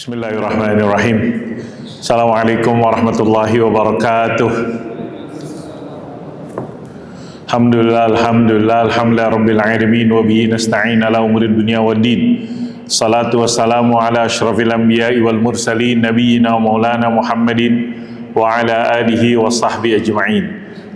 Bismillahirrahmanirrahim. Assalamualaikum warahmatullahi wabarakatuh. Alhamdulillah rabbil alamin wa bihi nasta'in ala umuri dunya waddin. Salatu wassalamu ala asyrafil anbiya'i wal mursalin nabiyyina wa maulana Muhammadin wa ala alihi wa sahbihi ajma'in.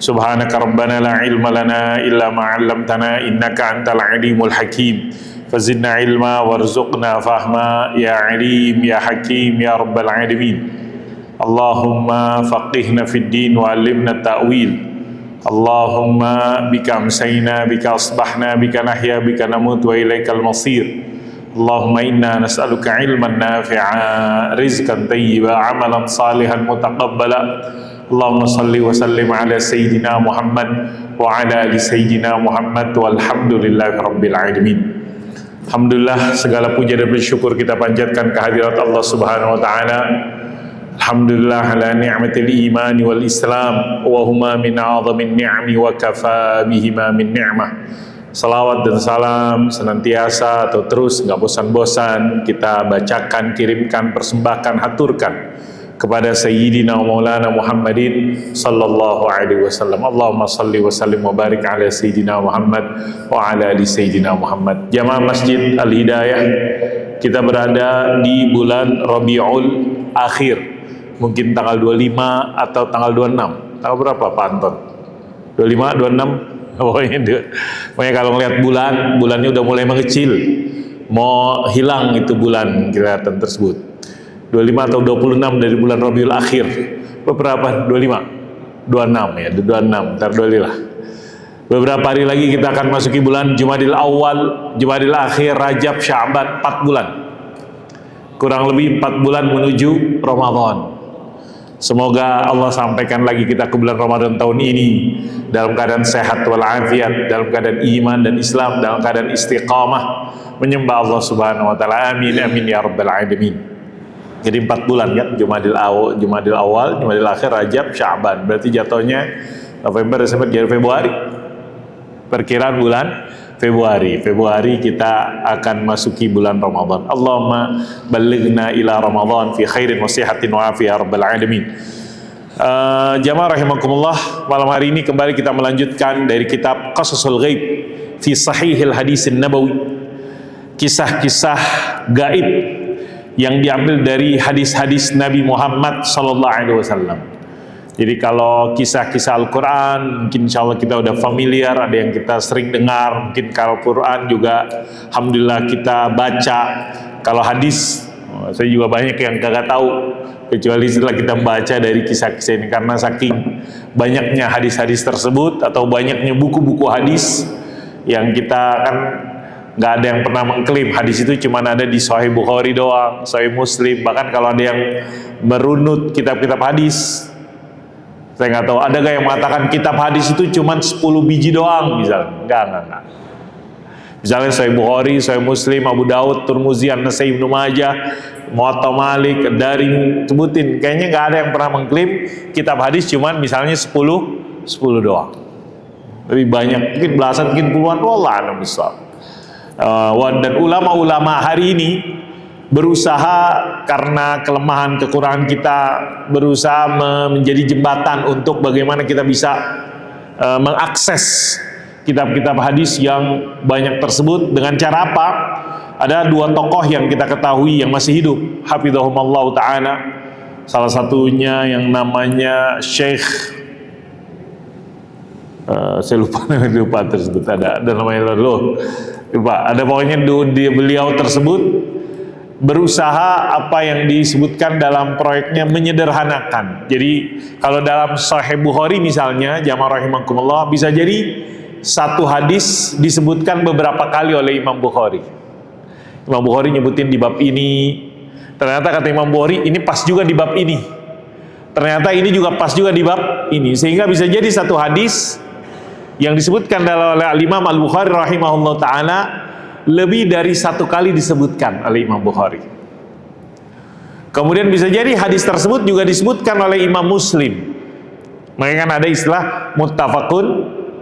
Subhanaka rabbana la ilma lana illa ma 'allamtana innaka antal alimul hakim. Fazidna ilma warzuqna fahma ya alim ya hakim ya rabbal alamin. Allahumma faqihna fid din wa alimna ta'wil. Allahumma bika amsayna bika asbahna bika nahya bika namut wa ilaikal masir. Allahumma inna nas'aluka ilman nafi'a rizqan tayyiba amalan salihan mutaqabbala. Allahumma salli wa sallim ala sayyidina Muhammad wa ala ali sayyidina Muhammad walhamdulillahi rabbil alamin. Alhamdulillah, segala puja dan bersyukur kita panjatkan kehadirat Allah Subhanahu wa taala. Alhamdulillah ala ni'matil imani wal islam wa huma min a'zamin ni'mi wa kafa bihima min ni'mah. Salawat dan salam senantiasa atau terus nggak bosan-bosan kita bacakan, kirimkan, persembahkan, haturkan kepada Sayyidina Maulana Muhammadin sallallahu alaihi wasallam. Allahumma salli wa sallim wa barik ala Sayyidina Muhammad wa ala ali Sayyidina Muhammad. Jamaah Masjid Al-Hidayah, kita berada di bulan Rabiul Akhir, mungkin tanggal 25 atau tanggal 26. Tanggal berapa Pak Anton? 25, 26? Pokoknya kalau ngelihat bulannya udah mulai mengecil, mau hilang itu bulan kelihatan tersebut. 25 atau 26 dari bulan Rabiul Akhir. Beberapa 25, 26 ya, 26. Ntar dolilah. Beberapa hari lagi kita akan masuki bulan Jumadil Awal, Jumadil Akhir, Rajab, Sya'ban, 4 bulan. Kurang lebih 4 bulan menuju Ramadan. Semoga Allah sampaikan lagi kita ke bulan Ramadan tahun ini dalam keadaan sehat walafiat, dalam keadaan iman dan Islam, dalam keadaan istiqamah menyembah Allah Subhanahu wa taala. Amin amin ya rabbal alamin. Jadi 4 bulan kan, Jumadil Awal, Jumadil Akhir, Rajab, Sya'ban. Berarti jatuhnya November, Desember, Januari, Februari. Perkiraan bulan Februari kita akan masuki bulan Ramadan. Allahumma balighna ila Ramadan fi khairin wa sihatin wa afiyah rabbal alamin. Jamaah rahimakumullah, malam hari ini kembali kita melanjutkan dari kitab Qasasul Ghaib fi Sahihil Hadisin Nabawi. Kisah-kisah gaib yang diambil dari hadis-hadis Nabi Muhammad sallallahu alaihi wasallam. Jadi kalau kisah-kisah Al-Quran mungkin insya Allah kita udah familiar, ada yang kita sering dengar. Mungkin kalau Quran juga alhamdulillah kita baca. Kalau hadis saya juga banyak yang kagak tahu, kecuali setelah kita baca dari kisah-kisah ini. Karena saking banyaknya hadis-hadis tersebut atau banyaknya buku-buku hadis yang kita kan nggak ada yang pernah mengklaim hadis itu cuma ada di Sahih Bukhari doang, Sahih Muslim. Bahkan kalau ada yang merunut kitab-kitab hadis, saya nggak tahu ada nggak yang mengatakan kitab hadis itu cuma 10 biji doang misalnya. Enggak. Misalnya Sahih Bukhari, Sahih Muslim, Abu Daud, Tirmidzi, An-Nasai, Ibnu Majah, Muwatta Malik, Daring, sebutin. Kayaknya nggak ada yang pernah mengklaim kitab hadis cuma misalnya 10 doang. Lebih banyak, mungkin belasan, mungkin puluhan, wallah alam besar. Dan ulama-ulama hari ini berusaha karena kelemahan kekurangan kita, berusaha menjadi jembatan untuk bagaimana kita bisa mengakses kitab-kitab hadis yang banyak tersebut. Dengan cara apa? Ada 2 tokoh yang kita ketahui yang masih hidup, hafidhahumallahu ta'ala. Salah satunya yang namanya Syekh saya lupa tersebut, ada namanya lupa. Ada pokoknya beliau tersebut berusaha apa yang disebutkan dalam proyeknya menyederhanakan. Jadi kalau dalam Sahih Bukhari misalnya, jamaah rahimakumullah, bisa jadi satu hadis disebutkan beberapa kali oleh Imam Bukhari. Imam Bukhari nyebutin di bab ini, ternyata kata Imam Bukhari ini pas juga di bab ini. Ternyata ini juga pas juga di bab ini, sehingga bisa jadi satu hadis yang disebutkan oleh Imam Al-Bukhari rahimahullah ta'ala lebih dari 1 kali disebutkan oleh Imam Bukhari. Kemudian bisa jadi hadis tersebut juga disebutkan oleh Imam Muslim. Makanya kan ada istilah muttafaqun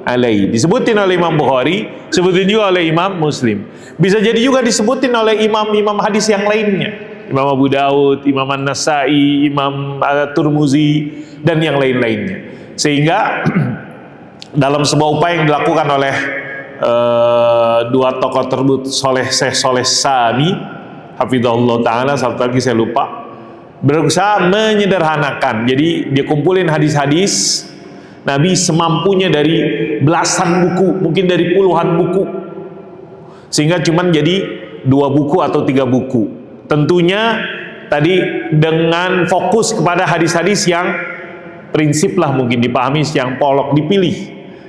alaih, disebutin oleh Imam Bukhari, sebutin juga oleh Imam Muslim. Bisa jadi juga disebutin oleh imam-imam hadis yang lainnya. Imam Abu Daud, Imam An-Nasai, Imam Turmuzi, dan yang lain-lainnya. Sehingga dalam sebuah upaya yang dilakukan oleh dua tokoh tersebut, Syekh Soleh Sami hafizahullah ta'ala, satu lagi saya lupa, berusaha menyederhanakan. Jadi dia kumpulin hadis-hadis Nabi semampunya dari belasan buku, mungkin dari puluhan buku, sehingga cuman jadi 2 buku atau 3 buku. Tentunya tadi dengan fokus kepada hadis-hadis yang prinsip lah mungkin dipahami, yang polok dipilih,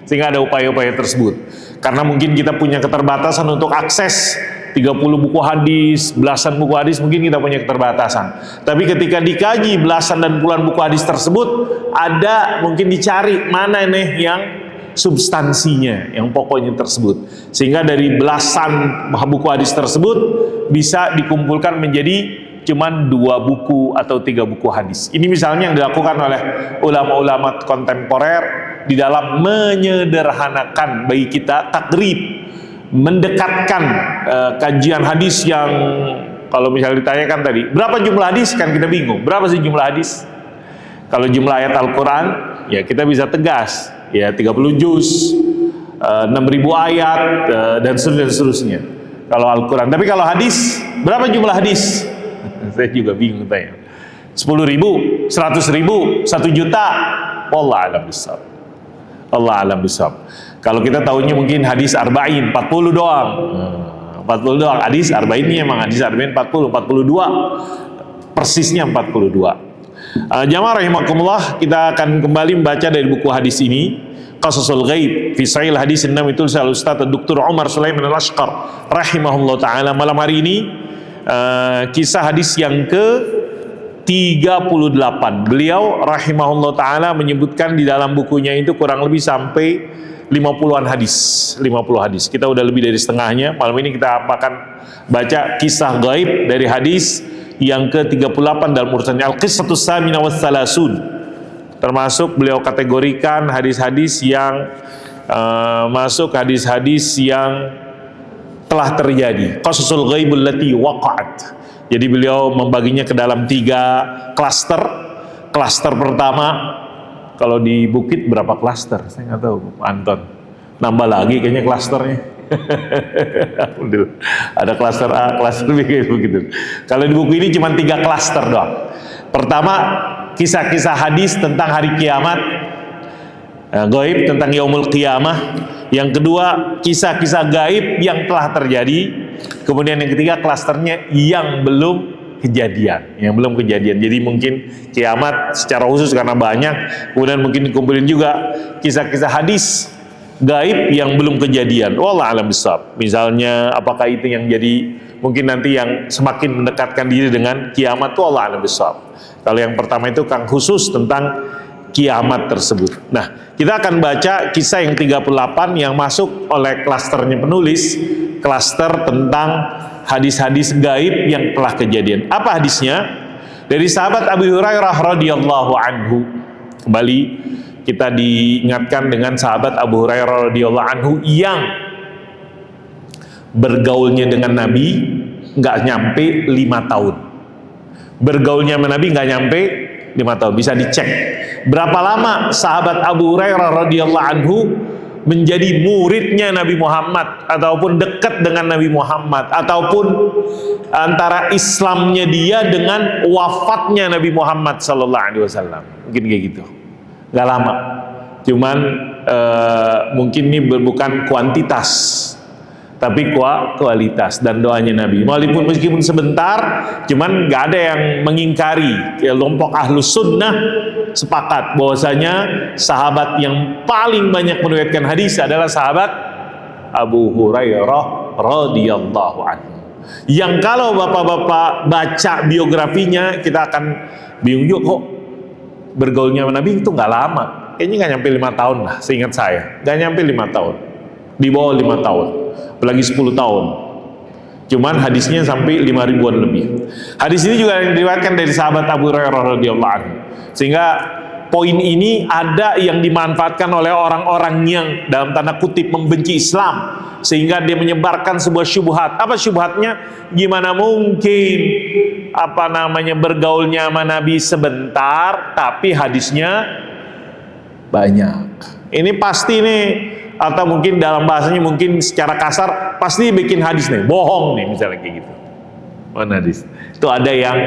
sehingga ada upaya-upaya tersebut. Karena mungkin kita punya keterbatasan untuk akses 30 buku hadis, belasan buku hadis, mungkin kita punya keterbatasan. Tapi ketika dikaji belasan dan puluhan buku hadis tersebut, ada mungkin dicari mana nih yang substansinya, yang pokoknya tersebut. Sehingga dari belasan buku hadis tersebut bisa dikumpulkan menjadi cuman 2 buku atau 3 buku hadis. Ini misalnya yang dilakukan oleh ulama-ulama kontemporer di dalam menyederhanakan bagi kita takrib, mendekatkan kajian hadis yang kalau misalnya ditanyakan tadi berapa jumlah hadis, kan kita bingung berapa sih jumlah hadis. Kalau jumlah ayat Al-Quran ya kita bisa tegas ya 30 juz, 6.000 ayat, dan seterusnya kalau Al-Quran. Tapi kalau hadis berapa jumlah hadis? Saya juga bingung tanya. 10.000, 100.000, 1 juta, wallah alam bisawab. Allah alam bisawab. Kalau kita tahunya mungkin hadis arba'in 40 doang. 40 doang hadis arba'in, ini emang hadis arba'in 42. Persisnya 42. Jamaah rahimakumullah, kita akan kembali membaca dari buku hadis ini, Qasasul Ghaib fi Sahih Hadis An-Nabawi, itu Ustaz Dr. Umar Sulaiman Al-Ashqar rahimahullah taala. Malam hari ini kisah hadis yang ke 38. Beliau rahimahullah taala menyebutkan di dalam bukunya itu kurang lebih sampai 50-an hadis, 50 hadis. Kita udah lebih dari setengahnya. Malam ini kita akan baca kisah gaib dari hadis yang ke-38 dalam urusan Al-Qissatus Samina was Salasun. Termasuk beliau kategorikan hadis-hadis yang masuk hadis-hadis yang telah terjadi. Qasasul ghaibul lati waqa'at. Jadi beliau membaginya ke dalam 3 klaster. Klaster pertama, kalau di Bukit berapa klaster? Saya nggak tahu, Anton. Nambah lagi kayaknya klasternya. Ada klaster A, klaster B kayak begitu. Kalau di buku ini cuma 3 klaster doang. Pertama, kisah-kisah hadis tentang hari kiamat, gaib tentang yaumul qiyamah. Yang kedua, kisah-kisah gaib yang telah terjadi. Kemudian yang ketiga, klasternya yang belum kejadian, yang belum kejadian. Jadi mungkin kiamat secara khusus karena banyak. Kemudian mungkin dikumpulin juga kisah-kisah hadis gaib yang belum kejadian. Wallah alam bisawab. Misalnya apakah itu yang jadi mungkin nanti yang semakin mendekatkan diri dengan kiamat, itu wallah alam bisawab. Kalau yang pertama itu kan khusus tentang kiamat tersebut. Nah, kita akan baca kisah yang 38 yang masuk oleh klasternya penulis, klaster tentang hadis-hadis gaib yang telah kejadian. Apa hadisnya? Dari sahabat Abu Hurairah radhiyallahu anhu. Kembali kita diingatkan dengan sahabat Abu Hurairah radhiyallahu anhu yang bergaulnya dengan Nabi nggak nyampe 5 tahun. Bergaulnya dengan Nabi nggak nyampe 5 tahun. Bisa dicek berapa lama sahabat Abu Hurairah radhiyallahu anhu menjadi muridnya Nabi Muhammad, ataupun dekat dengan Nabi Muhammad, ataupun antara Islamnya dia dengan wafatnya Nabi Muhammad sallallahu alaihi wasallam. Mungkin kayak gitu. Gak lama. Cuman mungkin ini bukan kuantitas, tapi kualitas dan doanya Nabi. Walaupun meskipun sebentar, cuman gak ada yang mengingkari. Kelompok Ahlus Sunnah sepakat bahwasanya sahabat yang paling banyak meriwayatkan hadis adalah sahabat Abu Hurairah radhiyallahu anhu. Yang kalau bapak-bapak baca biografinya kita akan bingung juga, kok bergaulnya sama Nabi itu nggak lama. Kayaknya nggak nyampe 5 tahun lah, seingat saya. Nggak nyampe 5 tahun. Di bawah 5 tahun. Apalagi 10 tahun. Cuman hadisnya sampai 5.000-an lebih. Hadis ini juga diriwayatkan dari sahabat Abu Hurairah radhiyallahu anhu. Sehingga poin ini ada yang dimanfaatkan oleh orang-orang yang dalam tanda kutip membenci Islam, sehingga dia menyebarkan sebuah syubhat. Apa syubhatnya? Gimana mungkin bergaulnya sama Nabi sebentar tapi hadisnya banyak. Ini pasti nih, atau mungkin dalam bahasanya mungkin secara kasar, pasti bikin hadis nih, bohong nih misalnya kayak gitu. Mana hadis? Itu ada yang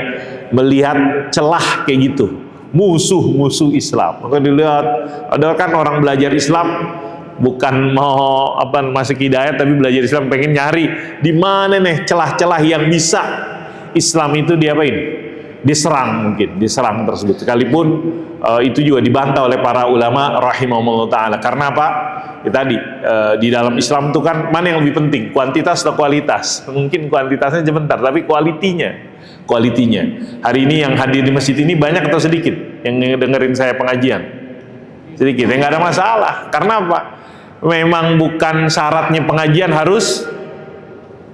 melihat celah kayak gitu, musuh-musuh Islam. Maka dilihat, ada kan orang belajar Islam bukan mau masuk hidayah, tapi belajar Islam pengen nyari di mana nih celah-celah yang bisa Islam itu diapain? Diserang, mungkin diserang tersebut. Sekalipun itu juga dibantah oleh para ulama rahimahumullah taala. Karena apa? Ya tadi di dalam Islam itu kan mana yang lebih penting, kuantitas atau kualitas? Mungkin kuantitasnya sebentar, tapi kualitinya. Hari ini yang hadir di masjid ini banyak atau sedikit yang dengerin saya pengajian? Sedikit. Ya nggak ada masalah. Karena apa? Memang bukan syaratnya pengajian harus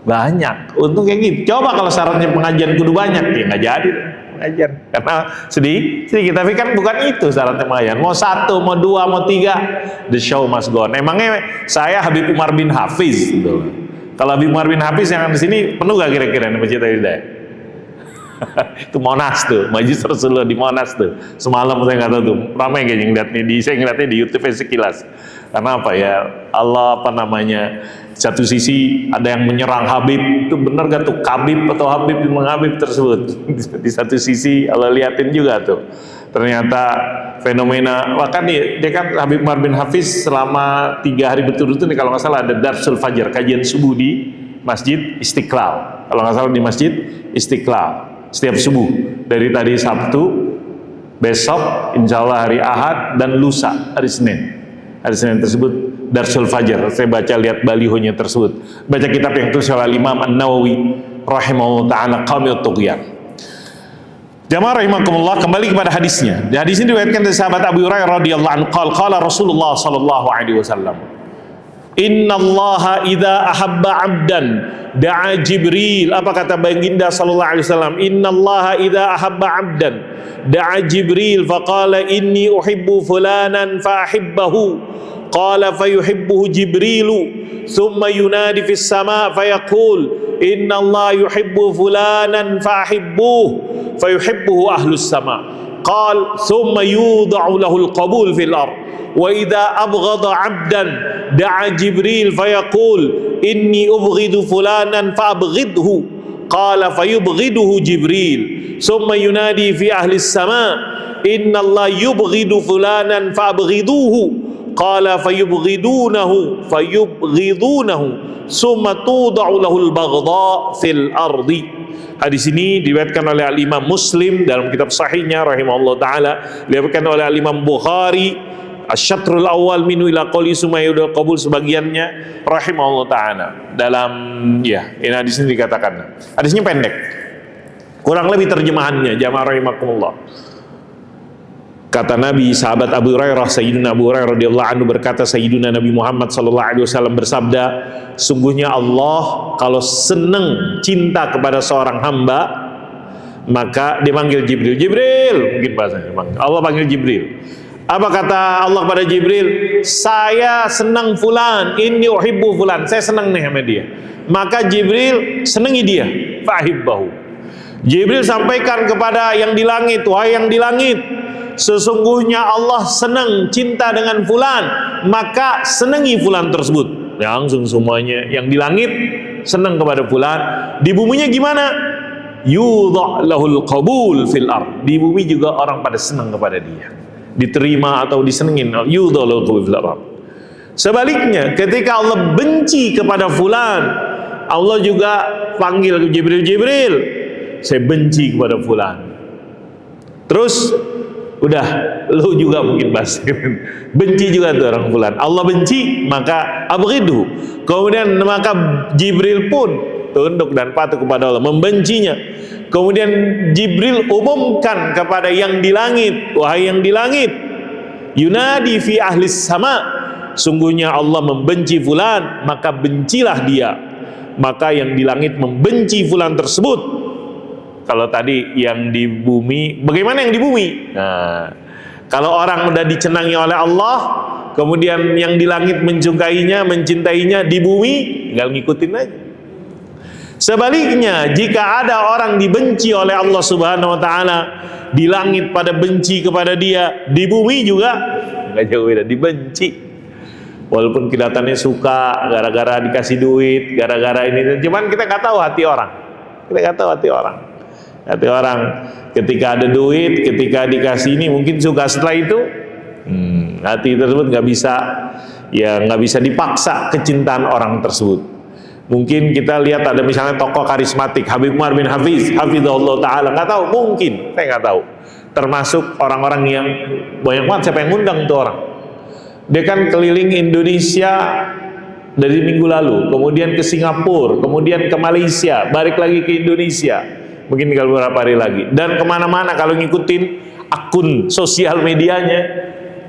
banyak. Untung kayak gitu. Coba kalau syaratnya pengajian kudu banyak, ya nggak jadi pengajian. Karena sedikit. Tapi kan bukan itu syaratnya pengajian. Mau 1, mau 2, mau 3, the show must go on. Emangnya saya Habib Umar bin Hafiz gitu. Kalau Habib Umar bin Hafiz yang di sini penuh gak kira-kira di Masjid Al-Hidayah? Itu Monas tuh, Majlis Rasulullah di Monas tuh. Semalam saya nggak tahu tuh, ramai kayaknya ngeliatnya saya ngeliatnya di YouTube sekilas. Karena apa ya, Allah satu sisi ada yang menyerang Habib, itu benar gak tuh Habib atau Habib memang Habib tersebut. Di satu sisi Allah liatin juga tuh, ternyata fenomena, bahkan dia kan Habib Umar bin Hafiz selama 3 hari berturut-turut nih, kalau nggak salah ada Darsul Fajar, kajian subuh di Masjid Istiqlal, kalau nggak salah di Masjid Istiqlal setiap subuh, dari tadi Sabtu, besok insya Allah hari Ahad, dan lusa hari Senin tersebut Darsul Fajar. Saya baca, lihat balihonya tersebut, baca kitab yang tulis oleh Imam An-Nawawi rahimahullah ta'ala, Qamiyut Tughyan. Jamaah rahimakumullah, kembali kepada hadisnya. Di hadis ini diriwayatkan dari sahabat Abu Hurairah radhiyallahu anhu, qala Rasulullah sallallahu alaihi wasallam, innallaha idza ahabba 'abdan da'a Jibril. Apa kata baginda sallallahu alaihi wasallam? Innallaha idza ahabba 'abdan da'a Jibril faqala inni uhibbu fulanan fa ahibbahu, qala fayuhibbuhu Jibrilu thumma yunadi fis sama' fayaqul innallaha yuhibbu fulanan fa ahibbuhu fayuhibbuhu ahlus sama', qala thumma yudha'u lahu al-qabul fil ardh. Wa idza abghadha 'abdan da'a Jibril fayaqul inni ubghidu fulanan fa'abghidhu, qala fayubghiduhu Jibril thumma yunadi fi ahli as-sama' inna Allah yubghidu fulanan fa'abghiduhu, qala fayubghidunahu thumma tuda'u lahu al-baghdha fil ardi. Hadis ini diriwayatkan oleh Al-Imam Muslim dalam kitab sahihnya rahimahullah taala, diriwayatkan oleh Al-Imam Bukhari Asy-Syatrul Awal minu ila qawli sumayyudul qabul, sebagiannya rahimahullah ta'ala. Dalam ini hadis ini dikatakan, hadisnya pendek, kurang lebih terjemahannya jamaah rahimakumullah. Kata Nabi, sahabat Abu Hurairah, Sayyidina Abu Hurairah radhiyallahu anhu berkata, Sayyidina Nabi Muhammad sallallahu alaihi wasallam bersabda, sungguhnya Allah kalau senang cinta kepada seorang hamba, maka dia manggil Jibril. Mungkin bahasanya Allah panggil Jibril. Apa kata Allah pada Jibril? Saya senang fulan, inni uhibbu fulan, saya senang nih sama dia. Maka Jibril senangi dia, fahibbahu. Jibril sampaikan kepada yang di langit, wahai yang di langit, sesungguhnya Allah senang cinta dengan fulan, maka senangi fulan tersebut. Langsung semuanya yang di langit senang kepada fulan. Di buminya gimana? Yudha' lahul qabul fil ard. Di bumi juga orang pada senang kepada dia, diterima atau disenengin. Yudha' lahul qabul fil ard. Sebaliknya, ketika Allah benci kepada fulan, Allah juga panggil Jibril, saya benci kepada fulan. Terus udah, lu juga mungkin bahas benci juga tuh orang fulan. Allah benci, maka abghidhu. Kemudian maka Jibril pun tunduk dan patuh kepada Allah, membencinya. Kemudian Jibril umumkan kepada yang di langit, wahai yang di langit, yunadi fi ahlis sama, sungguhnya Allah membenci fulan, maka bencilah dia. Maka yang di langit membenci fulan tersebut. Kalau tadi yang di bumi, bagaimana yang di bumi? Nah, Kalau orang udah dicenangi oleh Allah, kemudian yang di langit mencintainya, di bumi tinggal ngikutin aja. Sebaliknya, jika ada orang dibenci oleh Allah Subhanahu wa taala, di langit pada benci kepada dia, di bumi juga nggak jauh beda, dibenci. Walaupun kelihatannya suka gara-gara dikasih duit, gara-gara ini, cuman kita nggak tahu hati orang. Kita nggak tahu hati orang. Hati orang ketika ada duit, ketika dikasih ini mungkin suka, setelah itu hati tersebut nggak bisa dipaksa kecintaan orang tersebut. Mungkin kita lihat ada misalnya tokoh karismatik Habib Umar bin Hafizahullah Ta'ala, nggak tahu, mungkin, saya nggak tahu, termasuk orang-orang yang banyak banget, siapa yang ngundang tuh orang. Dia kan keliling Indonesia dari minggu lalu, kemudian ke Singapura, kemudian ke Malaysia, balik lagi ke Indonesia, mungkin tinggal beberapa hari lagi, dan kemana-mana kalau ngikutin akun sosial medianya,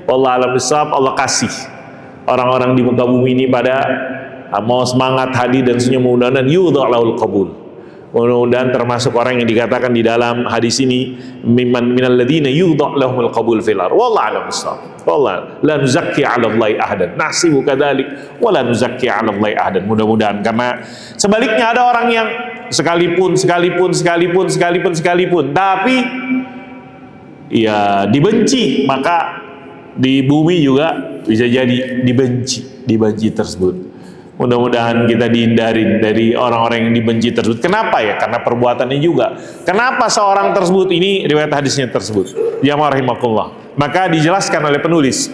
Allah alam bisawab, Allah kasih orang-orang di muka bumi ini pada mau semangat, hadir dan senyum, mudah-mudahan yudha'lahul qabul. Mudah-mudahan termasuk orang yang dikatakan di dalam hadis ini minal ladzina yudha'lahumul qabul fil ardh. Wallahu a'lam bissawab. Wallahu la nuzakki 'ala Allahi ahadan. Nahsibu kadzalik wa la nuzakki 'ala Allahi ahadan. Mudah-mudahan, karena sebaliknya ada orang yang sekalipun tapi ya dibenci, maka di bumi juga bisa jadi dibenci tersebut. Mudah-mudahan kita dihindarin dari orang-orang yang dibenci tersebut. Kenapa ya? Karena perbuatannya juga. Kenapa seorang tersebut, ini riwayat hadisnya tersebut, jamaah rahimakumullah, maka dijelaskan oleh penulis,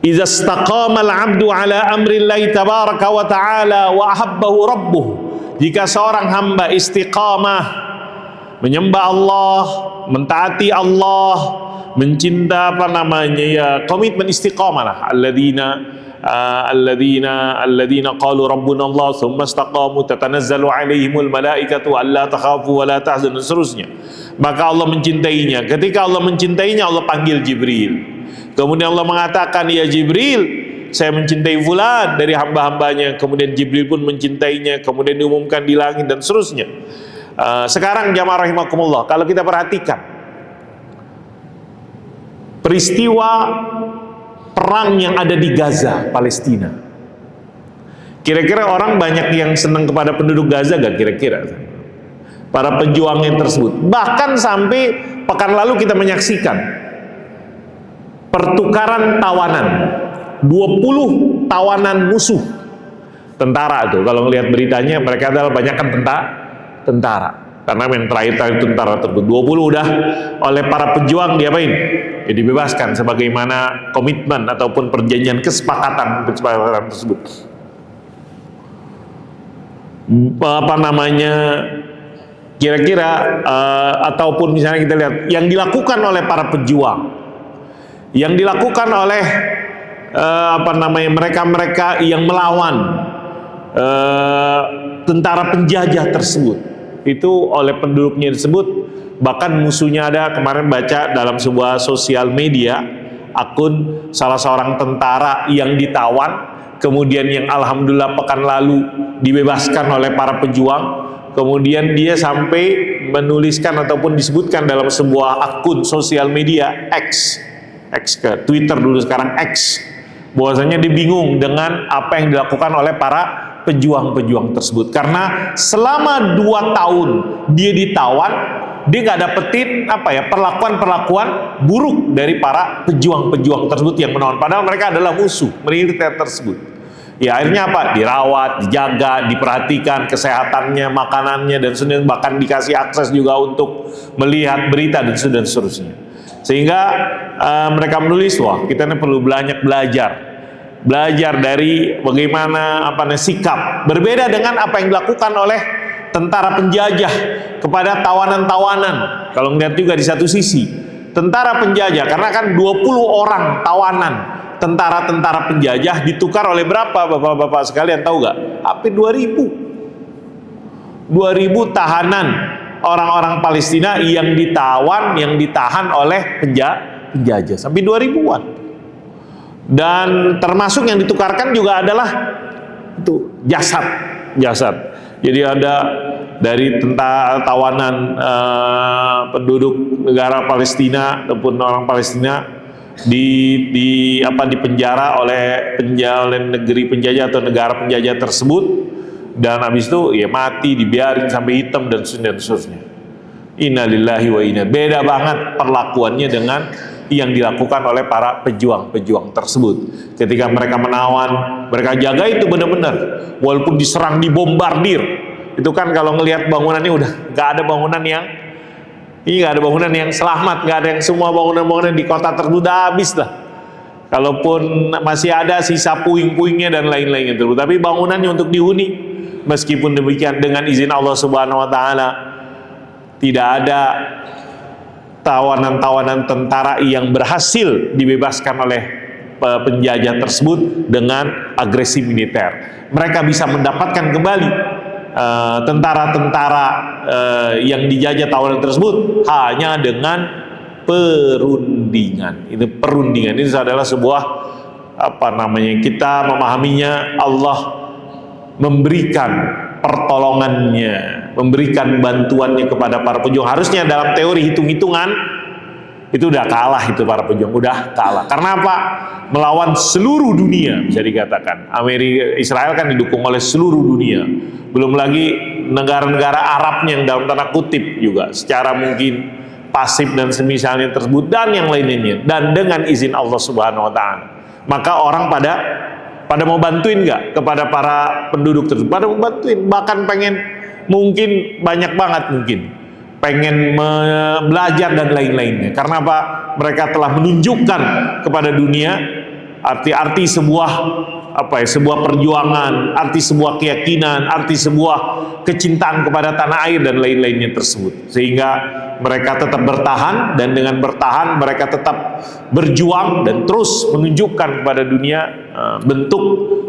idza istaqama al-'abdu ala amrillahi tabaraka wa ta'ala wa ahabbahu rabbuh, jika seorang hamba istiqamah menyembah Allah, mentaati Allah, mencinta komitmen istiqamah lah, alladzina qalu rabbuna Allah thumma istaqamu tatanazzalu alaihimul malaikatu alla takhafu wa la tahzanu, seterusnya. Maka Allah mencintainya. Ketika Allah mencintainya, Allah panggil Jibril. Kemudian Allah mengatakan, ya Jibril, saya mencintai fulan dari hamba-hambanya. Kemudian Jibril pun mencintainya, kemudian diumumkan di langit dan seterusnya. Sekarang jamaah rahimakumullah, kalau kita perhatikan peristiwa perang yang ada di Gaza, Palestina, kira-kira orang banyak yang senang kepada penduduk Gaza gak kira-kira? Para pejuangnya tersebut. Bahkan sampai pekan lalu kita menyaksikan pertukaran tawanan, 20 tawanan musuh tentara tuh. Kalau melihat beritanya, mereka adalah banyak kan tentara. Karena yang terakhir tentara tersebut 20 udah oleh para pejuang diapain? Ya dibebaskan sebagaimana komitmen ataupun perjanjian kesepakatan tersebut. Kira-kira ataupun misalnya kita lihat yang dilakukan oleh para pejuang, yang dilakukan oleh mereka-mereka yang melawan tentara penjajah tersebut, itu oleh penduduknya tersebut. Bahkan musuhnya ada, kemarin baca dalam sebuah sosial media, akun salah seorang tentara yang ditawan, kemudian yang alhamdulillah pekan lalu dibebaskan oleh para pejuang. Kemudian dia sampai menuliskan ataupun disebutkan dalam sebuah akun sosial media X ke Twitter dulu, sekarang X, bahwasanya dia bingung dengan apa yang dilakukan oleh para pejuang-pejuang tersebut, karena selama 2 tahun dia ditawan, dia nggak dapetin perlakuan-perlakuan buruk dari para pejuang-pejuang tersebut yang menawan, padahal mereka adalah musuh militer tersebut. Ya akhirnya apa? Dirawat, dijaga, diperhatikan kesehatannya, makanannya dan sebagainya, bahkan dikasih akses juga untuk melihat berita dan seterusnya. Sehingga mereka menulis, wah kita ini perlu belajar dari bagaimana sikap berbeda dengan apa yang dilakukan oleh tentara penjajah kepada tawanan-tawanan. Kalau melihat juga di satu sisi tentara penjajah, karena kan 20 orang tawanan tentara-tentara penjajah ditukar oleh berapa bapak-bapak sekalian, tahu gak? Hampir 2000 tahanan orang-orang Palestina yang ditahan oleh penjajah, sampai 2000-an. Dan termasuk yang ditukarkan juga adalah itu jasad. Jadi ada dari tentara tawanan penduduk negara Palestina ataupun orang Palestina dipenjara oleh negeri penjajah atau negara penjajah tersebut, dan habis itu ya mati, dibiarin sampai hitam dan seterusnya. Innalillahi wa inna. Beda banget perlakuannya dengan yang dilakukan oleh para pejuang-pejuang tersebut. Ketika mereka menawan, mereka jaga itu benar-benar, walaupun diserang, dibombardir. Itu kan kalau ngelihat bangunannya udah nggak ada bangunan yang nggak ada bangunan yang selamat, nggak ada yang, semua bangunan-bangunan di kota tersebut udah habis lah. Kalaupun masih ada sisa puing-puingnya dan lain-lainnya tersebut, tapi bangunannya untuk dihuni. Meskipun demikian, dengan izin Allah Subhanahu wa taala, tidak ada tawanan-tawanan tentara yang berhasil dibebaskan oleh penjajah tersebut dengan agresi militer. Mereka bisa mendapatkan kembali tentara-tentara yang dijajah tawanan tersebut hanya dengan perundingan. Ini perundingan, ini adalah sebuah kita memahaminya, Allah memberikan pertolongannya, memberikan bantuannya kepada para pejuang. Harusnya dalam teori hitung-hitungan itu udah kalah, itu para pejuang udah kalah. Karena apa? Melawan seluruh dunia, bisa dikatakan. Israel kan didukung oleh seluruh dunia. Belum lagi negara-negara Arabnya yang dalam tanda kutip juga secara mungkin pasif dan semisalnya tersebut, dan yang lainnya. Dan dengan izin Allah Subhanahu wa taala, maka orang pada mau bantuin nggak kepada para penduduk tersebut? Pada mau bantuin, bahkan pengen, mungkin banyak banget mungkin pengen belajar dan lain-lainnya. Karena apa? Mereka telah menunjukkan kepada dunia arti-arti sebuah sebuah perjuangan, arti sebuah keyakinan, arti sebuah kecintaan kepada tanah air dan lain-lainnya tersebut. Sehingga mereka tetap bertahan, dan dengan bertahan mereka tetap berjuang dan terus menunjukkan kepada dunia bentuk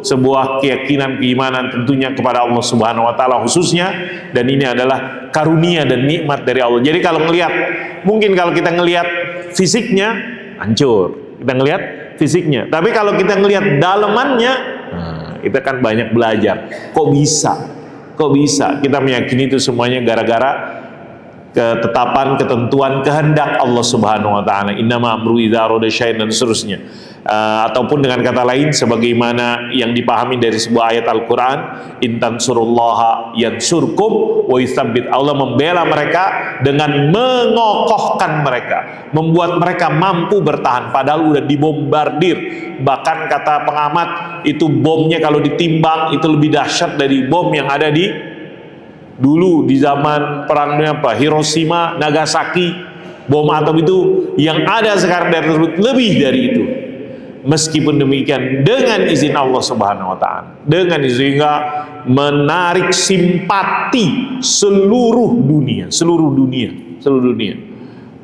sebuah keyakinan, keimanan tentunya kepada Allah Subhanahu wa taala khususnya, dan ini adalah karunia dan nikmat dari Allah. Jadi kalau mungkin kalau kita ngelihat fisiknya hancur, kita ngelihat fisiknya, tapi kalau kita ngelihat dalemannya, kita kan banyak belajar. Kok bisa kita meyakini itu semuanya gara-gara ketetapan, ketentuan, kehendak Allah Subhanahu wa taala. Innama amru idza arada syai'an, dan seterusnya. Ataupun dengan kata lain, sebagaimana yang dipahami dari sebuah ayat Al-Quran, intan surullaha yansurkum wa yutsabbit. Allah membela mereka dengan mengokohkan mereka, membuat mereka mampu bertahan padahal udah dibombardir. Bahkan kata pengamat, itu bomnya kalau ditimbang itu lebih dahsyat dari bom yang ada dulu di zaman perangnya Hiroshima, Nagasaki. Bom atom itu yang ada sekarang lebih dari itu. Meskipun demikian, dengan izin Allah Subhanahu wa taala, dengan sehingga menarik simpati seluruh dunia.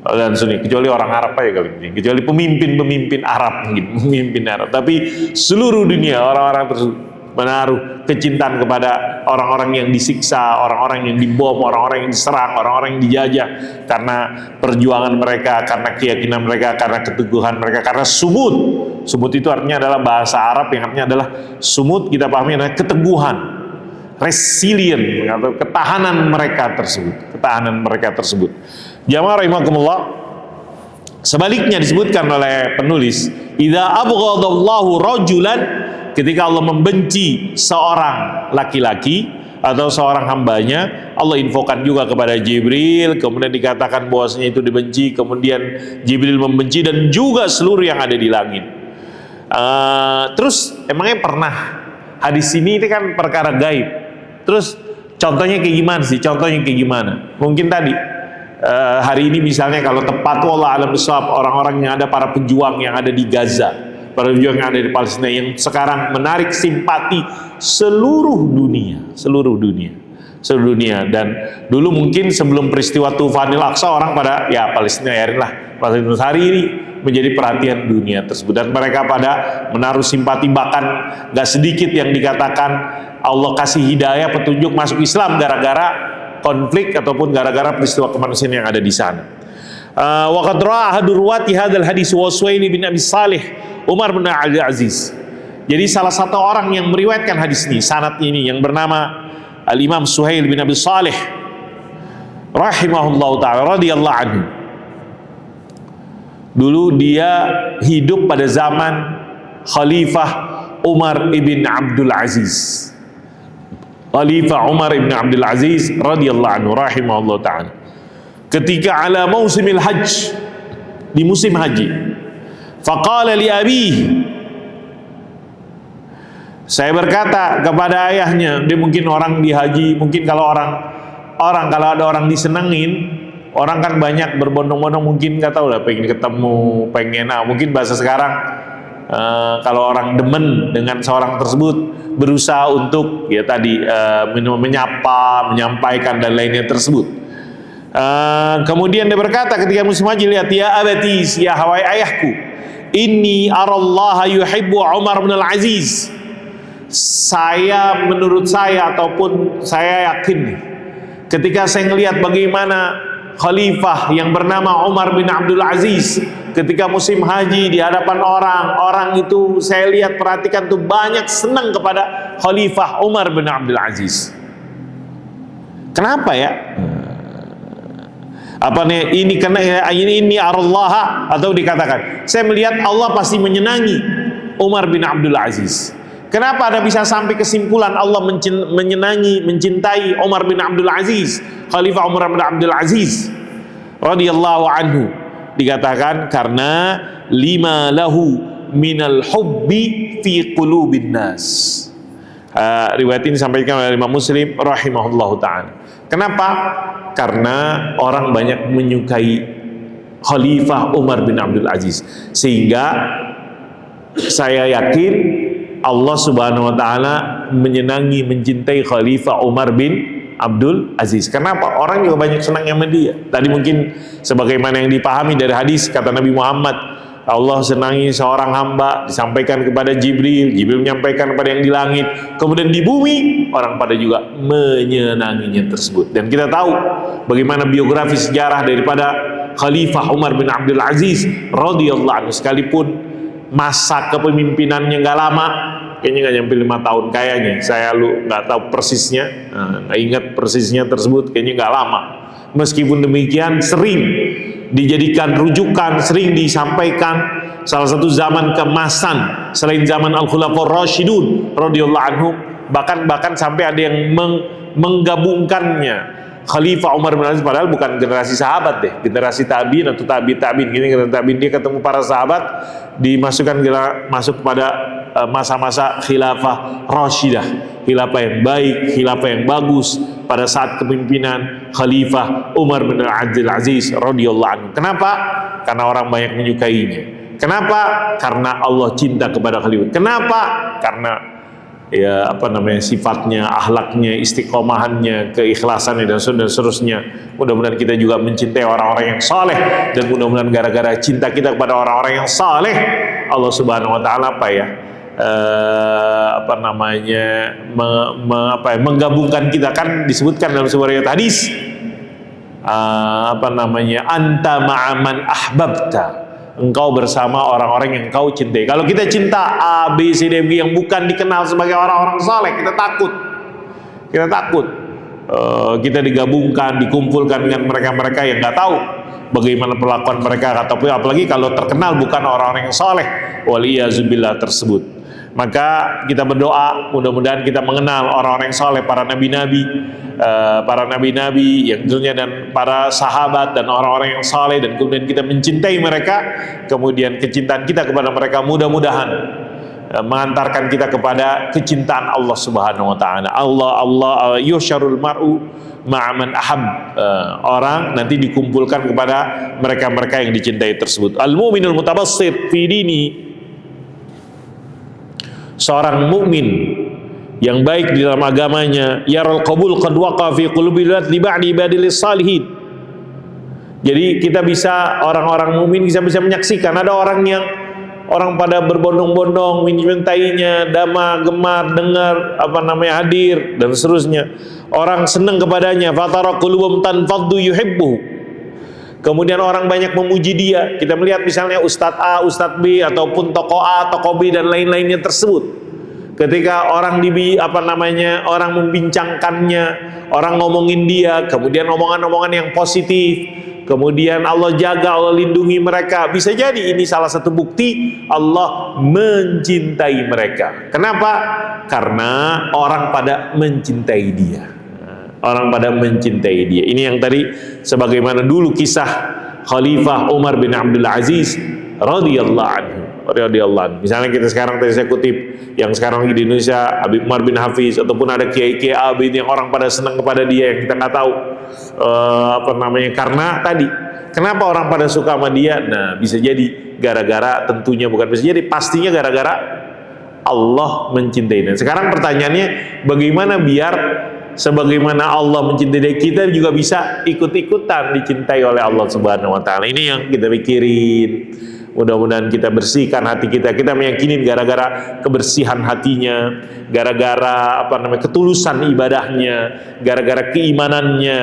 Dan kecuali orang Arab aja kali ini, kecuali pemimpin Arab mungkin, tapi seluruh dunia orang-orang tersebut menaruh kecintaan kepada orang-orang yang disiksa, orang-orang yang dibom, orang-orang yang diserang, orang-orang yang dijajah karena perjuangan mereka, karena keyakinan mereka, karena keteguhan mereka, karena sumud. Sumud itu artinya adalah bahasa Arab yang artinya adalah sumud, kita pahami adalah keteguhan, resilient atau ketahanan mereka tersebut. Jamaah rahimakumullah, sebaliknya disebutkan oleh penulis, idza abghadallahu rajulan, ketika Allah membenci seorang laki-laki atau seorang hambanya, Allah infokan juga kepada Jibril, kemudian dikatakan bahwasanya itu dibenci, kemudian Jibril membenci, dan juga seluruh yang ada di langit. Terus emangnya pernah, hadis ini kan perkara gaib, terus contohnya kayak gimana sih? Mungkin tadi hari ini misalnya kalau tepat, wallah alam bishawab, orang-orang yang ada, para pejuang yang ada di Gaza, para pejuang yang ada di Palestina, yang sekarang menarik simpati seluruh dunia. Dan dulu mungkin sebelum peristiwa Tufanil Aqsa, orang pada Palestina Palestina hari ini menjadi perhatian dunia tersebut, dan mereka pada menaruh simpati. Bahkan gak sedikit yang dikatakan Allah kasih hidayah, petunjuk masuk Islam gara-gara konflik ataupun gara-gara peristiwa kemanusiaan yang ada di sana. Wa qad ra'a ahadu ruwati hadzal hadis wa Suhail bin Abi Salih Umar bin Abdul Aziz. Jadi salah satu orang yang meriwayatkan hadis ini, sanad ini, yang bernama Al-Imam Suhail bin Abi Salih rahimahullahu taala radhiyallahu anhu. Dulu dia hidup pada zaman Khalifah Umar ibn Abdul Aziz. Khalifah Umar ibn Abdul Aziz radhiyallahu anhu rahimahullahu taala. Ketika ala musimil hajj, di musim haji, faqala li abihi, saya berkata kepada ayahnya. Dia mungkin orang di haji, mungkin kalau kalau ada orang disenengin, orang kan banyak berbondong-bondong, mungkin nggak tahu lah, pengen ketemu, pengen mungkin bahasa sekarang, kalau orang demen dengan seorang tersebut, berusaha untuk ya tadi menyapa, menyampaikan dan lainnya tersebut. Kemudian dia berkata ketika musim haji, lihat ya abatis, ya hawai ayahku, inni arallaha yuhibbu Umar bin al-Aziz. Menurut saya ataupun saya yakin, ketika saya melihat bagaimana khalifah yang bernama Umar bin Abdul Aziz ketika musim haji di hadapan orang itu saya lihat, perhatikan tuh, banyak senang kepada khalifah Umar bin Abdul Aziz. Kenapa ya? Apa nih ini? Karena ini arallaha, atau dikatakan saya melihat Allah pasti menyenangi Umar bin Abdul Aziz. Kenapa Anda bisa sampai kesimpulan Allah menyenangi, mencintai Umar bin Abdul Aziz, Khalifah Umar bin Abdul Aziz radhiyallahu anhu? Dikatakan karena lima lahu minal hubbi fi qulubin nas. Riwayat ini disampaikan oleh Imam Muslim rahimahullahu taala. Kenapa? Karena orang banyak menyukai Khalifah Umar bin Abdul Aziz, sehingga saya yakin Allah subhanahu wa ta'ala menyenangi, mencintai Khalifah Umar bin Abdul Aziz. Kenapa? Orang juga banyak senang sama dia. Tadi mungkin sebagaimana yang dipahami dari hadis, kata Nabi Muhammad, Allah senangi seorang hamba, disampaikan kepada Jibril, Jibril menyampaikan kepada yang di langit, kemudian di bumi orang pada juga menyenanginya tersebut. Dan kita tahu bagaimana biografi sejarah daripada Khalifah Umar bin Abdul Aziz radhiyallahu anhu, sekalipun masa kepemimpinannya nggak lama, kayaknya nggak nyampe 5 tahun kayaknya, saya nggak tahu persisnya, nggak ingat persisnya tersebut, kayaknya nggak lama. Meskipun demikian sering dijadikan rujukan, sering disampaikan salah satu zaman keemasan selain zaman Al-Khulafaur Rasyidun radhiyallahu anhum, bahkan sampai ada yang menggabungkannya Khalifah Umar bin Aziz, padahal bukan generasi sahabat deh, generasi tabiin atau tabiin gini, generasi tabiin. Dia ketemu para sahabat, masuk pada masa-masa khilafah Rasyidah, khilafah yang baik, khilafah yang bagus pada saat kepemimpinan Khalifah Umar bin Abdul Aziz radhiyallahu anhu. Kenapa? Karena orang banyak menyukainya. Kenapa? Karena Allah cinta kepada Khalifah. Kenapa? Karena sifatnya, akhlaknya, istiqomahannya, keikhlasannya dan seterusnya. Mudah-mudahan kita juga mencintai orang-orang yang saleh, dan mudah-mudahan gara-gara cinta kita kepada orang-orang yang saleh, Allah Subhanahu wa taala menggabungkan kita. Kan disebutkan dalam sebuah riwayat hadis, anta ma'aman ahbabta, engkau bersama orang-orang yang engkau cintai. Kalau kita cinta A, B, C, D, E yang bukan dikenal sebagai orang-orang saleh, kita takut kita digabungkan, dikumpulkan dengan mereka-mereka yang nggak tahu bagaimana perlakuan mereka, ataupun apalagi kalau terkenal bukan orang-orang yang saleh, waliyazubillah tersebut. Maka kita berdoa mudah-mudahan kita mengenal orang-orang yang saleh, para nabi-nabi yang tentunya, dan para sahabat dan orang-orang yang saleh, dan kemudian kita mencintai mereka, kemudian kecintaan kita kepada mereka mudah-mudahan mengantarkan kita kepada kecintaan Allah Subhanahu wa taala. Allah yusyarul mar'u ma'aman ahab, orang nanti dikumpulkan kepada mereka-mereka yang dicintai tersebut. Al-mu'minul mutabassit fi dini, seorang mukmin yang baik di dalam agamanya, yaral qabul qad waqa fi qulubil li ba'di ibadilis salihin. Jadi kita bisa, orang-orang mukmin bisa menyaksikan ada orang pada berbondong-bondong mencintainya, gemar dengar hadir dan seterusnya. Orang senang kepadanya, fatara qulubum tanfaddu yuhibbu. Kemudian orang banyak memuji dia. Kita melihat misalnya Ustadz A, Ustadz B, ataupun tokoh A, tokoh B dan lain-lainnya tersebut. ketika orang orang membincangkannya, orang ngomongin dia, kemudian omongan-omongan yang positif, kemudian Allah jaga, Allah lindungi mereka. Bisa jadi ini salah satu bukti Allah mencintai mereka. Kenapa? Karena orang pada mencintai dia. Orang pada mencintai dia. Ini yang tadi sebagaimana dulu kisah Khalifah Umar bin Abdul Aziz radhiyallahu anhu. Misalnya kita sekarang tadi saya kutip yang sekarang di Indonesia Habib Umar bin Hafiz, ataupun ada kiai-kiai abid yang orang pada senang kepada dia yang kita nggak tahu karena tadi kenapa orang pada suka sama dia. Nah, bisa jadi gara-gara, tentunya bukan bisa jadi, pastinya gara-gara Allah mencintai. Dan sekarang pertanyaannya, bagaimana biar sebagaimana Allah mencintai kita juga bisa ikut-ikutan dicintai oleh Allah Subhanahu wa taala. Ini yang kita pikirin. Mudah-mudahan kita bersihkan hati kita. Kita meyakini gara-gara kebersihan hatinya, gara-gara ketulusan ibadahnya, gara-gara keimanannya,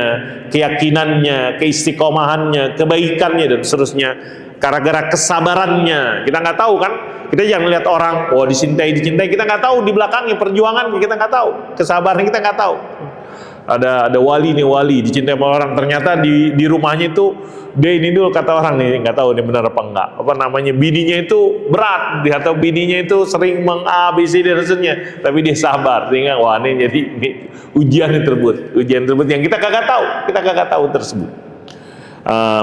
keyakinannya, keistiqomahannya, kebaikannya dan seterusnya, gara-gara kesabarannya. Kita nggak tahu kan? Kita jangan lihat orang, oh dicintai, kita nggak tahu di belakangnya perjuangan, kita nggak tahu, kesabaran kita nggak tau. Ada wali nih, wali dicintai sama orang, ternyata di rumahnya itu dia ini dulu, kata orang nih, nggak tahu ini benar apa enggak, bininya itu berat, atau bininya itu sering mengabisi dan seterusnya, tapi dia sabar, sehingga wah ini jadi ujian tersebut yang kita kagak tahu tersebut.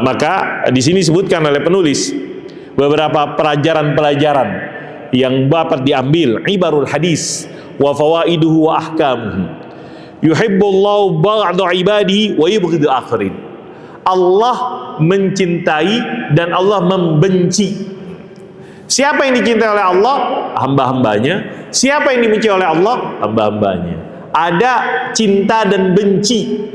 Maka di sini disebutkan oleh penulis beberapa pelajaran yang dapat diambil, ibarul hadis wa fawaiduhu wa ahkamuhu. Yuhibbullahu ba'da ibadihi wa yubghidu akharin. Allah mencintai dan Allah membenci. Siapa yang dicintai oleh Allah? Hamba-hambanya. Siapa yang dibenci oleh Allah? Hamba-hambanya. Ada cinta dan benci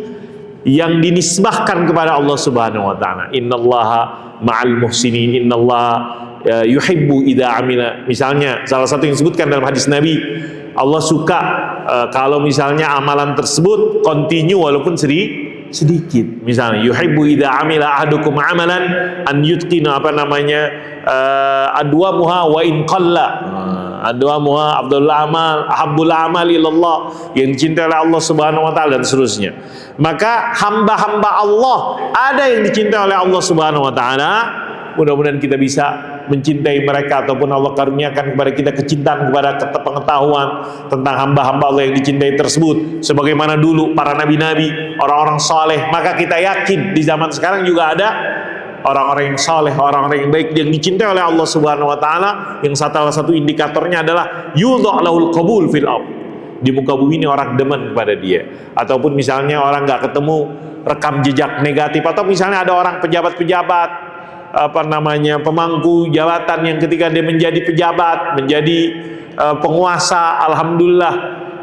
yang dinisbahkan kepada Allah Subhanahu wa taala. Innallaha ma'al muhsinin, innallaha yuhibbu idza amila. Misalnya salah satu yang disebutkan dalam hadis Nabi, Allah suka kalau misalnya amalan tersebut continue walaupun sedikit. Misalnya yuhibbu idza amila ahadukum amalan an yutqina adwamuha wa in qalla. Adwamuha afdalul amal, ahabbul amal ilallah, yang dicintai oleh Allah Subhanahu wa taala dan seterusnya. Maka hamba-hamba Allah ada yang dicintai oleh Allah Subhanahu wa taala. Mudah-mudahan kita bisa mencintai mereka, ataupun Allah karuniakan kepada kita kecintaan, kepada pengetahuan tentang hamba-hamba Allah yang dicintai tersebut, sebagaimana dulu para nabi-nabi, orang-orang saleh. Maka kita yakin di zaman sekarang juga ada orang-orang yang saleh, orang-orang yang baik yang dicintai oleh Allah Subhanahu wa taala, yang salah satu indikatornya adalah yudha lahul qabul fil ardh. Di muka bumi ini orang demen kepada dia. Ataupun misalnya orang nggak ketemu rekam jejak negatif, atau misalnya ada orang pejabat-pejabat pemangku jabatan yang ketika dia menjadi pejabat, menjadi penguasa, alhamdulillah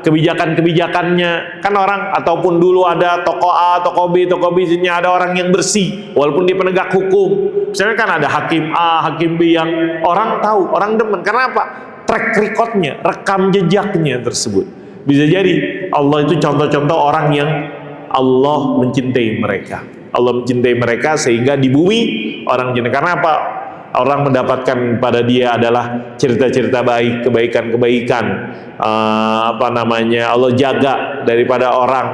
kebijakan-kebijakannya kan orang, ataupun dulu ada tokoh A, tokoh B, sini ada orang yang bersih walaupun dia penegak hukum. Misalnya kan ada hakim A, hakim B yang orang tahu, orang demen. Karena apa? Track recordnya, rekam jejaknya tersebut. Bisa jadi Allah itu contoh-contoh orang yang Allah mencintai mereka. Allah mencintai mereka sehingga di bumi orang cinta. Karena apa? Orang mendapatkan pada dia adalah cerita-cerita baik, kebaikan-kebaikan. Allah jaga daripada orang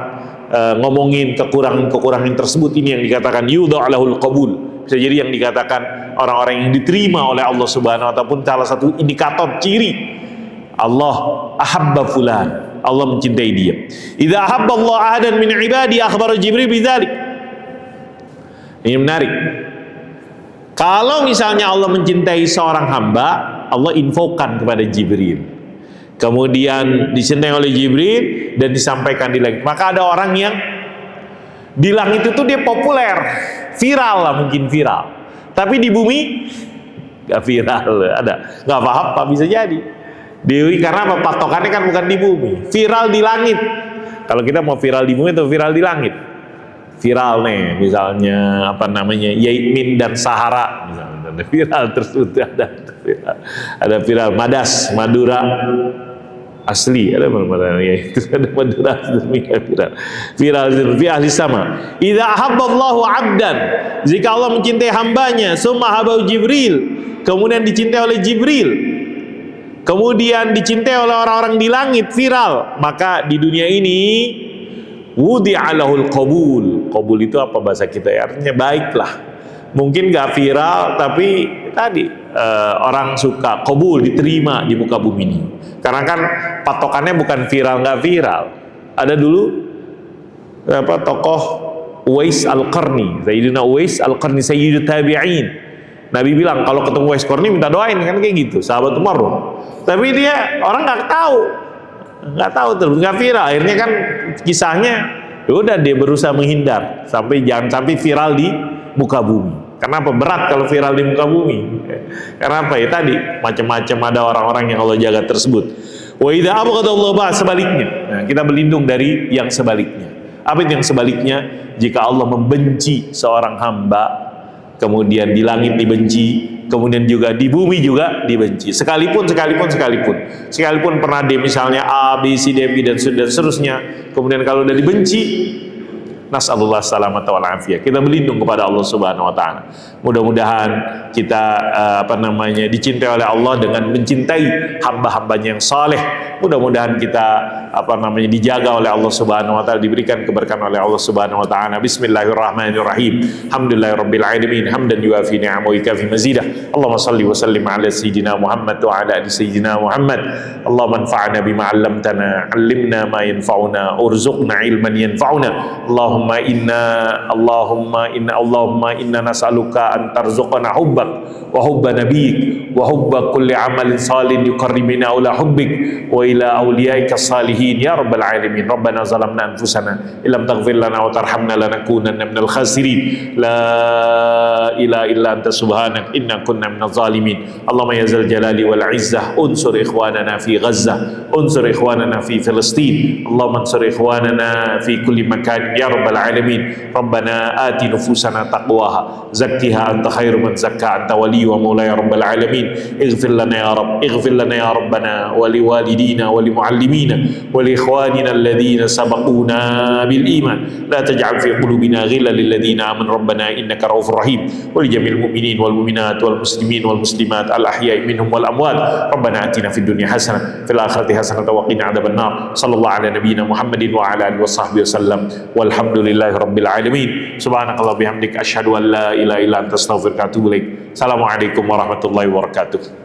ngomongin kekurangan tersebut. Ini yang dikatakan yudha lahul qabul. Bisa jadi yang dikatakan orang-orang yang diterima oleh Allah Subhanahu wa taala, ataupun salah satu indikator ciri Allah ahabba fulan, Allah mencintai dia. Idza ahabba Allah ahadan min ibadi akhbara Jibril bidzalik. Ini menarik. Kalau misalnya Allah mencintai seorang hamba, Allah infokan kepada Jibril. Kemudian dicintai oleh Jibril dan disampaikan di langit. Maka ada orang yang di langit itu dia populer, viral lah, mungkin viral. Tapi di bumi gak viral, ada gak apa-apa, bisa jadi. Karena apa? Patokannya kan bukan di bumi, viral di langit. Kalau kita mau viral di bumi atau viral di langit? Viral nih, misalnya Yaimin dan Sahara, misalnya ada viral tersebut, ada viral Madas, Madura asli, ada itu ada Madura asli, viral fi ahli sama. Idza ahabballahu 'abdan, jika Allah mencintai hambanya, summa habau Jibril, kemudian dicintai oleh Jibril, kemudian dicintai oleh orang-orang di langit, viral, maka di dunia ini wudi'alahul qabul. Qabul itu apa bahasa kita ya? Artinya baiklah. Mungkin gak viral, tapi tadi orang suka, qabul, diterima di muka bumi ini. Karena kan patokannya bukan viral gak viral. Ada dulu tokoh Uwais Al-Qarni, Sayyidina Uwais Al-Qarni, Sayyidut Tabi'in. Nabi bilang kalau ketemu Uwais Qarni minta doain, kan kayak gitu, sahabat Umar loh. Tapi dia orang nggak tahu terus, nggak viral. Akhirnya kan kisahnya, udah dia berusaha menghindar sampai jangan sampai viral di muka bumi. Kenapa berat kalau viral di muka bumi? Karena apa ya tadi macam-macam ada orang-orang yang Allah jaga tersebut. Wa idza abghadallahu sebaliknya. Nah, kita berlindung dari yang sebaliknya. Apa itu yang sebaliknya? Jika Allah membenci seorang hamba, kemudian di langit dibenci, kemudian juga di bumi juga dibenci. Sekalipun pernah dia misalnya A, B, C, D, E, dan seterusnya, kemudian kalau udah dibenci, nasallallahu salamata wal afiyah. Kita berlindung kepada Allah Subhanahu wa taala. Mudah-mudahan kita dicintai oleh Allah dengan mencintai hamba-hambanya yang saleh. Mudah-mudahan kita dijaga oleh Allah Subhanahu wa taala, diberikan keberkahan oleh Allah Subhanahu wa taala. Bismillahirrahmanirrahim. Alhamdulillahirabbil alamin, hamdan yuafi ni'amahu wa yukafi mazidah. Allahumma shalli wa sallim ala sayyidina Muhammad wa ala ali sayyidina Muhammad. Allahumma anfa'na bima 'allamtana, 'allimna ma yanfa'una, urzuqna ilman yanfa'una. Allahumma inna nas'aluka an tarzuqana hubbak wa hubba nabiyyik wa hubba kulli amalin salih yuqarribuna ila hubbik wa ila awliyaika salihin ya rabbal alamin. Rabbana zalamna anfusana illam taghfir lana wa tarhamna lanakunanna minal khasirin. La ilaha illa anta subhanak inna kunna minaz zalimin. Allahumma ya zal jalali wal izzah unsur ikhwanana fi Gazzah, unsur ikhwanana fi Filistin. Allahumma ansur ikhwanana fi kulli makan ya rabbal alamin. Rabbana ati nufusana taqwaha zakkiha anta khairu man zakka anta wali wa maula ya rabbal alamin. Ighfir lana ya rabb, ighfir lana ya rabbana wa li walidina wa li muallimina wa li ikhwanina alladhina sabaquna bil iman. La taj'al fi qulubina ghillan lil ladzina amanu rabbana innaka raufur rahim. Wa li jamil mu'minin wal mu'minat wal muslimin wal muslimat al ahya'i minhum wal amwat. Rabbana atina fid dunya hasanah fil akhirati hasanah wa qina adzaban nar. Sallallahu ala nabiyyina Muhammadin wa ala alihi washabbihi wasallam. Walhamdulillahi rabbil alamin. Subhanakallah bihamdika asyhadu an la ilaha illa anta astaghfiruka wa atubu ilaik. Assalamualaikum warahmatullahi wabarakatuh.